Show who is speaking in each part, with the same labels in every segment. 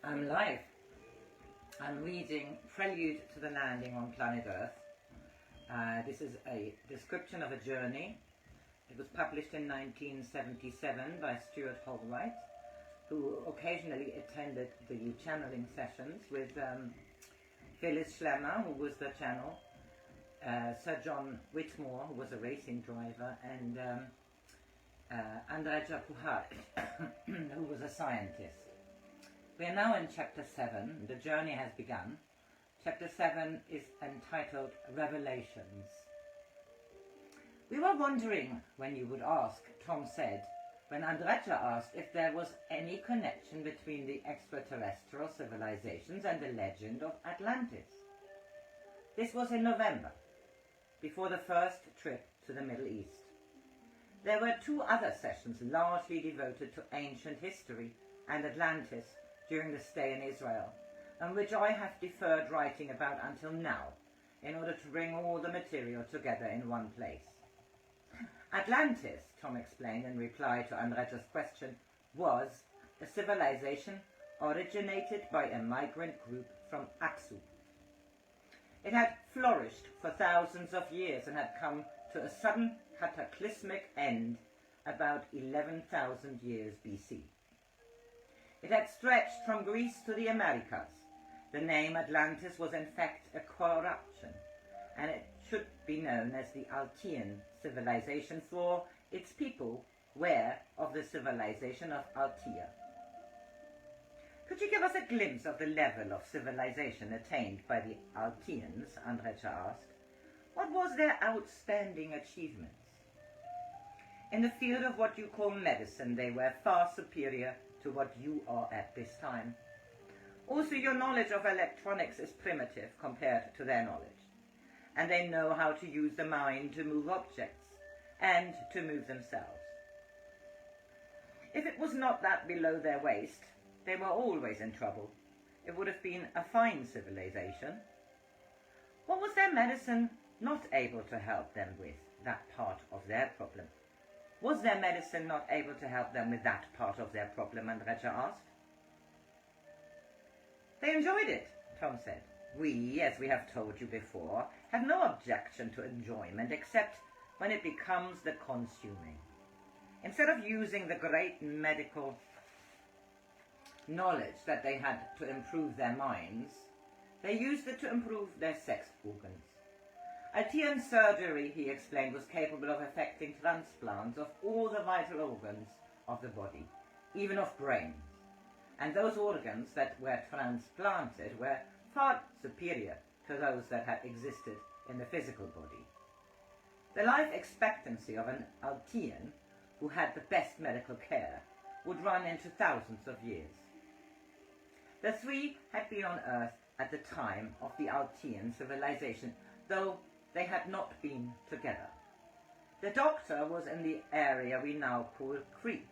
Speaker 1: I'm live. I'm reading Prelude to the Landing on Planet Earth. This is a description of a journey. It was published in 1977 by STUART HOLROYD, who occasionally attended the channeling sessions with Phyllis Schlemmer, who was the channel, Sir John Whitmore, who was a racing driver, and Andrija Puharich, who was a scientist. We are now in Chapter 7. The journey has begun. Chapter 7 is entitled Revelations. We were wondering when you would ask, Tom said, when Andrija asked if there was any connection between the extraterrestrial civilizations and the legend of Atlantis. This was in November, before the first trip to the Middle East. There were two other sessions largely devoted to ancient history and Atlantis during the stay in Israel, and which I have deferred writing about until now, in order to bring all the material together in one place. Atlantis, Tom explained in reply to Andrija's question, was a civilization originated by a migrant group from Aksu. It had flourished for thousands of years and had come to a sudden cataclysmic end about 11,000 years BC. It had stretched from Greece to the Americas. The name Atlantis was in fact a corruption, and it should be known as the Altean civilization, for its people were of the civilization of Altea. Could you give us a glimpse of the level of civilization attained by the Alteans? Andrija asked. What was their outstanding achievements? In the field of what you call medicine, they were far superior to what you are at this time. Also, your knowledge of electronics is primitive compared to their knowledge, and they know how to use the mind to move objects and to move themselves. If it was not that below their waist, they were always in trouble. It would have been a fine civilization. What was their medicine not able to help them with, that part of their problem? Was their medicine not able to help them with that part of their problem? Andrija asked. They enjoyed it, Tom said. We, as we have told you before, have no objection to enjoyment except when it becomes the consuming. Instead of using the great medical knowledge that they had to improve their minds, they used it to improve their sex organs. Altean surgery, he explained, was capable of effecting transplants of all the vital organs of the body, even of brains. And those organs that were transplanted were far superior to those that had existed in the physical body. The life expectancy of an Altean who had the best medical care would run into thousands of years. The three had been on Earth at the time of the Altean civilization, though they had not been together. The doctor was in the area we now call Crete.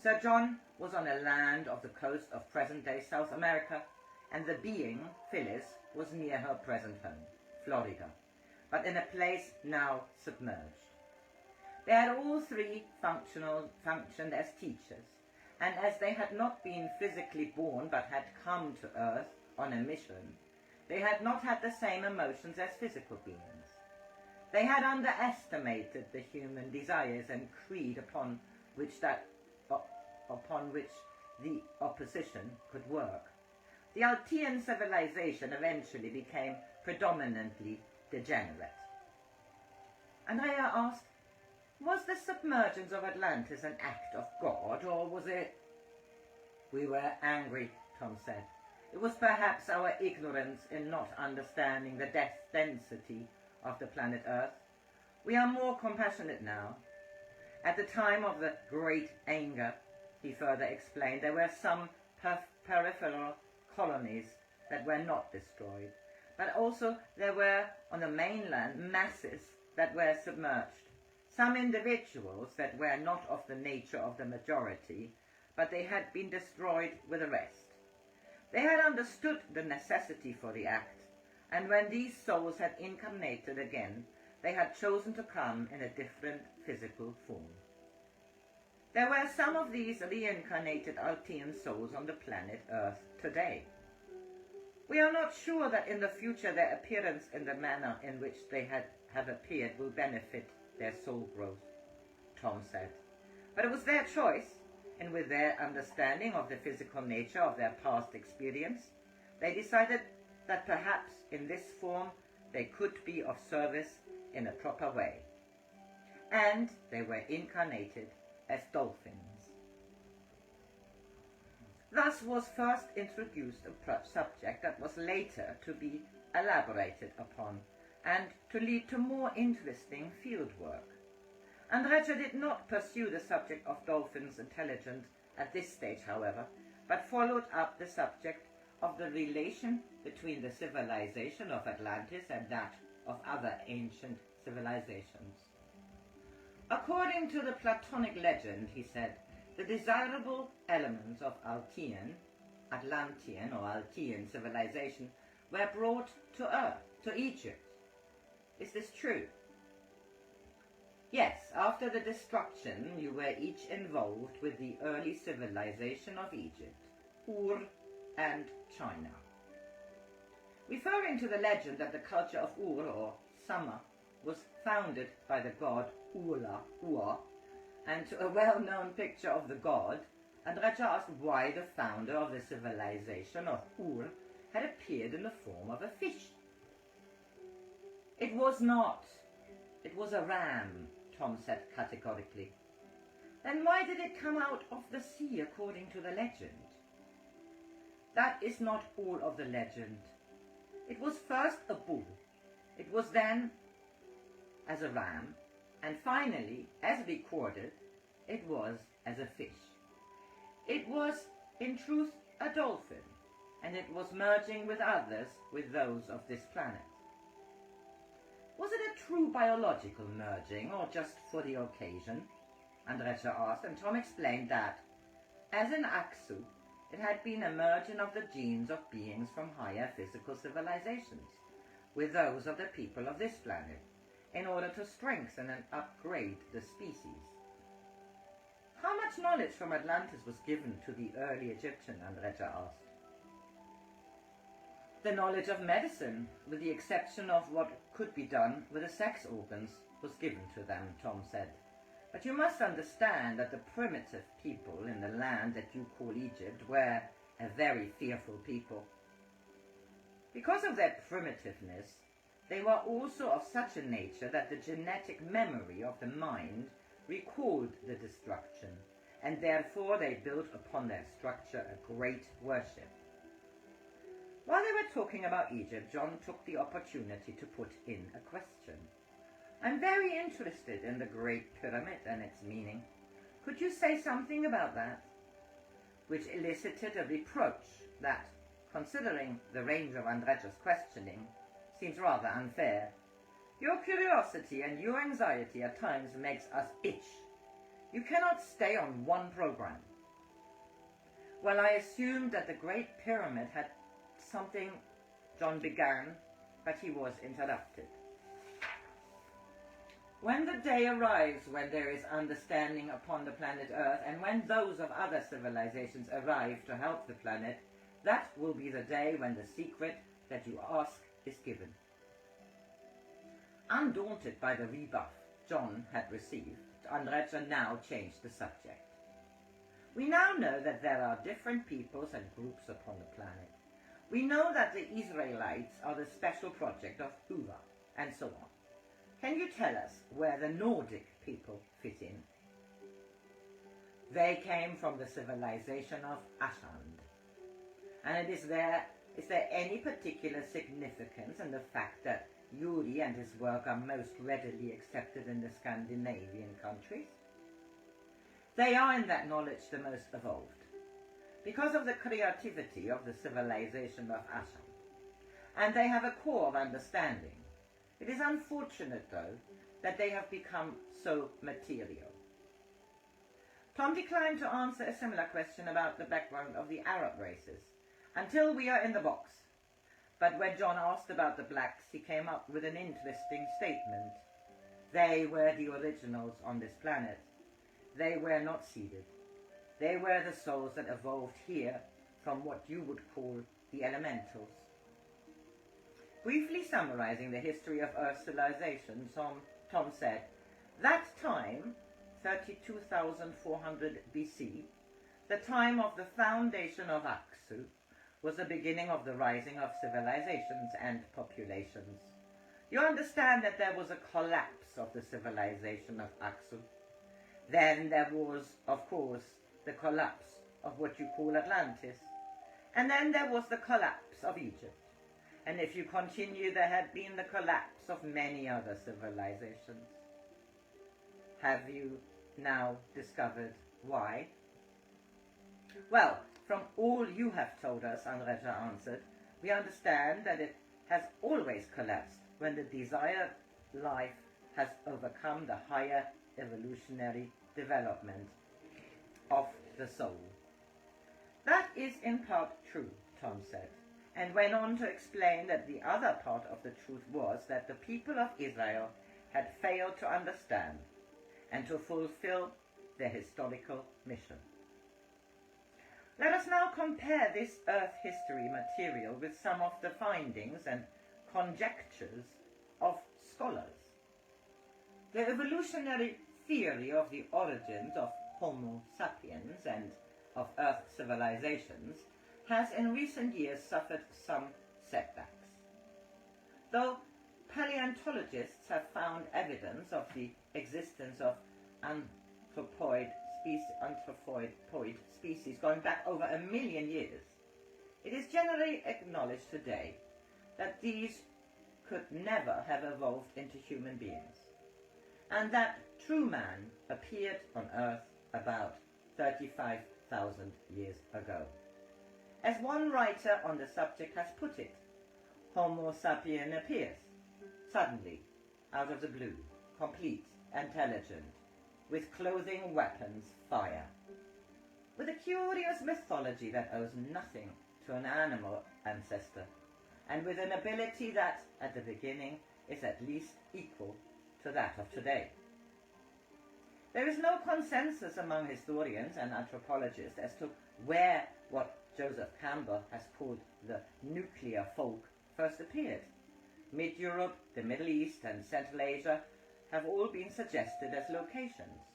Speaker 1: Sir John was on a land off the coast of present-day South America, and the being, Phyllis, was near her present home, Florida, but in a place now submerged. They had all three functioned as teachers, and as they had not been physically born but had come to Earth on a mission, they had not had the same emotions as physical beings. They had underestimated the human desires and creed upon which the opposition could work. The Altean civilization eventually became predominantly degenerate. Andrija asked, was the submergence of Atlantis an act of God, or was it... We were angry, Tom said. It was perhaps our ignorance in not understanding the density of the planet Earth. We are more compassionate now. At the time of the Great Anger, he further explained, there were some peripheral colonies that were not destroyed, but also there were on the mainland masses that were submerged. Some individuals that were not of the nature of the majority, but they had been destroyed with the rest. They had understood the necessity for the act, and when these souls had incarnated again, they had chosen to come in a different physical form. There were some of these reincarnated Altean souls on the planet Earth today. We are not sure that in the future their appearance in the manner in which they have appeared will benefit their soul growth, Tom said. But it was their choice, and with their understanding of the physical nature of their past experience, they decided that perhaps in this form they could be of service in a proper way. And they were incarnated as dolphins. Thus was first introduced a subject that was later to be elaborated upon and to lead to more interesting field work. Andrija did not pursue the subject of dolphins' intelligence at this stage, however, but followed up the subject of the relation between the civilization of Atlantis and that of other ancient civilizations. According to the Platonic legend, he said, the desirable elements of Atlantean or Altean civilization were brought to Earth, to Egypt. Is this true? Yes, after the destruction, you were each involved with the early civilization of Egypt, Ur and China. Referring to the legend that the culture of Ur, or summer, was founded by the god Ur, and to a well-known picture of the god, Andrija asked why the founder of the civilization of Ur had appeared in the form of a fish. It was not. It was a ram, Tom said categorically. Then why did it come out of the sea according to the legend? That is not all of the legend. It was first a bull. It was then as a ram, and finally, as recorded, it was as a fish. It was, in truth, a dolphin, and it was merging with others with those of this planet. Was it a true biological merging, or just for the occasion? Andrija asked, and Tom explained that, as in Aksu, it had been a merging of the genes of beings from higher physical civilizations with those of the people of this planet, in order to strengthen and upgrade the species. How much knowledge from Atlantis was given to the early Egyptian, Andrija asked. The knowledge of medicine, with the exception of what could be done with the sex organs, was given to them, Tom said. But you must understand that the primitive people in the land that you call Egypt were a very fearful people. Because of their primitiveness, they were also of such a nature that the genetic memory of the mind recalled the destruction, and therefore they built upon their structure a great worship. While they were talking about Egypt, John took the opportunity to put in a question. I'm very interested in the Great Pyramid and its meaning. Could you say something about that? Which elicited a reproach that, considering the range of Andrija's questioning, seems rather unfair. Your curiosity and your anxiety at times makes us itch. You cannot stay on one program. Well, I assumed that the Great Pyramid had something, John began, but he was interrupted. When the day arrives when there is understanding upon the planet Earth, and when those of other civilizations arrive to help the planet, that will be the day when the secret that you ask is given. Undaunted by the rebuff John had received, Andrija now changed the subject. We now know that there are different peoples and groups upon the planet. We know that the Israelites are the special project of Huva, and so on. Can you tell us where the Nordic people fit in? They came from the civilization of Ashand. And is there any particular significance in the fact that Yuri and his work are most readily accepted in the Scandinavian countries? They are in that knowledge the most evolved, because of the creativity of the civilization of Ashand, and they have a core of understanding. It is unfortunate, though, that they have become so material. Tom declined to answer a similar question about the background of the Arab races, until we are in the box. But when John asked about the blacks, he came up with an interesting statement. They were the originals on this planet. they were not seeded. They were the souls that evolved here from what you would call the elementals. Briefly summarizing the history of Earth's civilization, Tom said, that time, 32,400 BC, the time of the foundation of Aksu, was the beginning of the rising of civilizations and populations. You understand that there was a collapse of the civilization of Aksu. Then there was, of course, the collapse of what you call Atlantis. And then there was the collapse of Egypt. And if you continue, there had been the collapse of many other civilizations. Have you now discovered why? Well, from all you have told us, Andrija answered, we understand that it has always collapsed when the desired life has overcome the higher evolutionary development of the soul. That is in part true, Tom said, and went on to explain that the other part of the truth was that the people of Israel had failed to understand and to fulfill their historical mission. Let us now compare this Earth history material with some of the findings and conjectures of scholars. The evolutionary theory of the origins of Homo sapiens and of Earth civilizations has in recent years suffered some setbacks. Though paleontologists have found evidence of the existence of anthropoid species going back over 1 million years, it is generally acknowledged today that these could never have evolved into human beings, and that true man appeared on Earth about 35,000 years ago. As one writer on the subject has put it, Homo sapien appears, suddenly, out of the blue, complete, intelligent, with clothing, weapons, fire. With a curious mythology that owes nothing to an animal ancestor, and with an ability that, at the beginning, is at least equal to that of today. There is no consensus among historians and anthropologists as to where what Joseph Campbell has called the nuclear folk first appeared. Mid-Europe, the Middle East, and Central Asia have all been suggested as locations.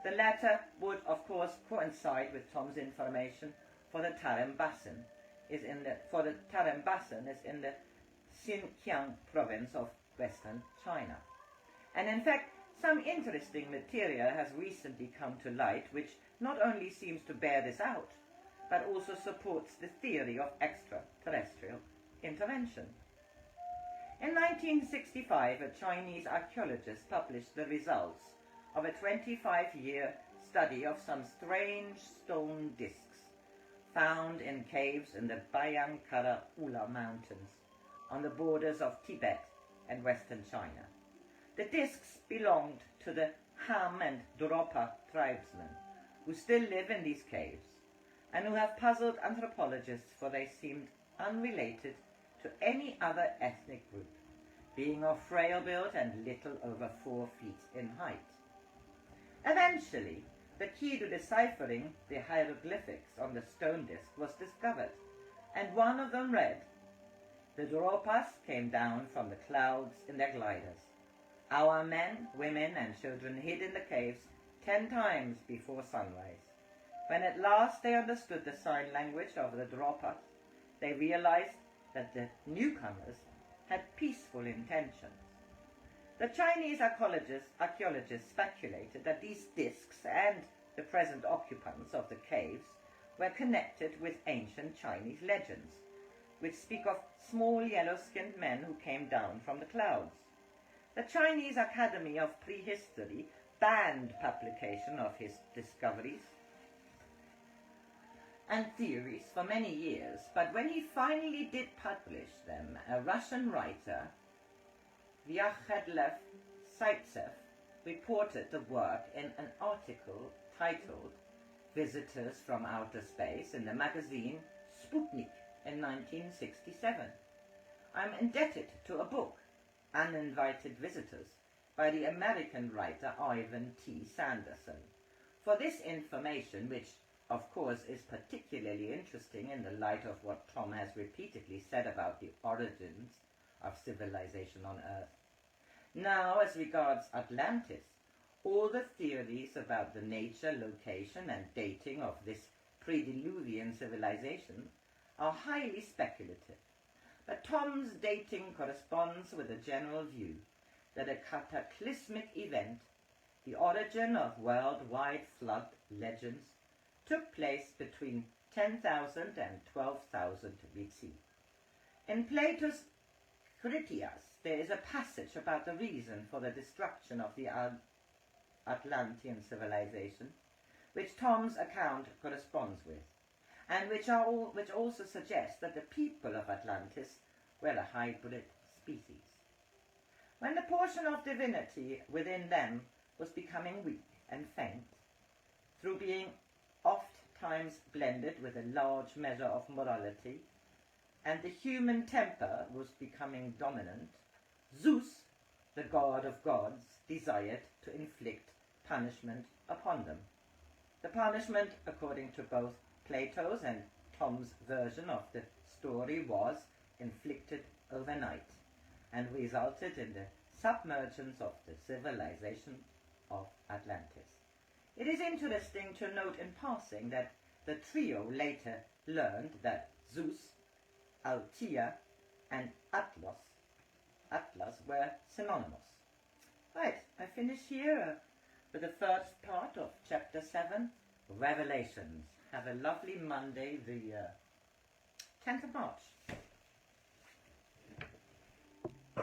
Speaker 1: The latter would, of course, coincide with Tom's information, for the Tarim Basin is in the Xinjiang province of western China. And in fact, some interesting material has recently come to light which not only seems to bear this out, but also supports the theory of extraterrestrial intervention. In 1965, a Chinese archaeologist published the results of a 25-year study of some strange stone discs found in caves in the Bayankara Ula Mountains on the borders of Tibet and western China. The discs belonged to the Ham and Dropa tribesmen who still live in these caves and who have puzzled anthropologists, for they seemed unrelated to any other ethnic group, being of frail build and little over 4 feet in height. Eventually, the key to deciphering the hieroglyphics on the stone disc was discovered, and one of them read, "The Dropas came down from the clouds in their gliders. Our men, women, and children hid in the caves 10 times before sunrise. When at last they understood the sign language of the Dropas, they realized that the newcomers had peaceful intentions." The Chinese archaeologists speculated that these discs and the present occupants of the caves were connected with ancient Chinese legends, which speak of small yellow-skinned men who came down from the clouds. The Chinese Academy of Prehistory banned publication of his discoveries and theories for many years, but when he finally did publish them, a Russian writer, Vyacheslav Zaitsev, reported the work in an article titled "Visitors from Outer Space" in the magazine Sputnik in 1967. I'm indebted to a book, Uninvited Visitors, by the American writer Ivan T. Sanderson, For this information, which of course is particularly interesting in the light of what Tom has repeatedly said about the origins of civilization on Earth. Now, as regards Atlantis, all the theories about the nature, location, and dating of this pre-Diluvian civilization are highly speculative, but Tom's dating corresponds with the general view that a cataclysmic event, the origin of worldwide flood legends, took place between 10,000 and 12,000 BC. In Plato's Critias, there is a passage about the reason for the destruction of the Atlantean civilization, which Tom's account corresponds with, and which also suggests that the people of Atlantis were a hybrid species. When the portion of divinity within them was becoming weak and faint, through being oft times blended with a large measure of morality, and the human temper was becoming dominant, Zeus, the god of gods, desired to inflict punishment upon them. The punishment, according to both Plato's and Tom's version of the story, was inflicted overnight and resulted in the submergence of the civilization of Atlantis. It is interesting to note in passing that the trio later learned that Zeus, Althea, and Atlas were synonymous. Right, I finish here with the first part of Chapter 7, Revelations. Have a lovely Monday, the 10th of March.